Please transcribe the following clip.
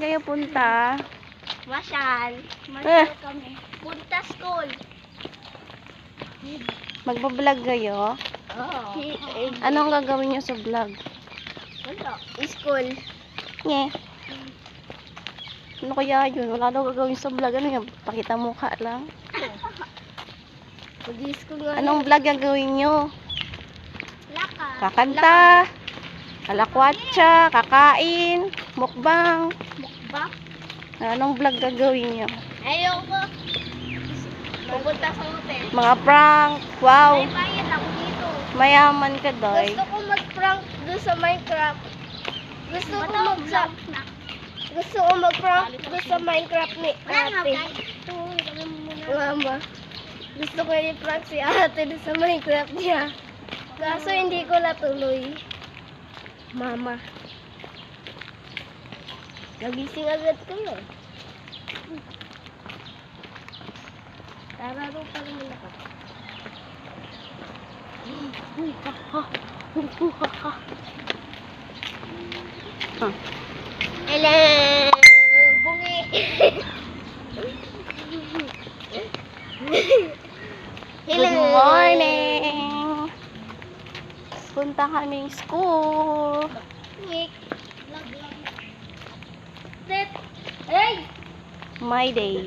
kayo punta? Masyal. Masyal kami. Punta school. Magbablog kayo? Oo. Anong gagawin nyo sa vlog? Wala. School. Nye. Ano kaya yun? Wala daw gagawin sa vlog. Ano yan? Pakita mukha lang. Mag-school nga. Anong vlog gagawin nyo? Laka. Kakanta, kalakwatsa, kakain, mukbang. Mukbang. Anong vlog gagawin nyo? Ayoko. Pupunta sa hotel. Mga prank. Wow. May bayad ako dito. Mayaman ka, Doy. Gusto ko mag-prank doon sa Minecraft. Gusto ko mag-prank doon sa Minecraft ni ate. Mama. Gusto ko i-prank si ate doon sa Minecraft niya. Kaso hindi ko natuloy. Mama. Nagising agad ko eh. Tara rin pa rin ako. Hello! Bungi! Hello! Good morning! Punta kaming school. Hey! My day.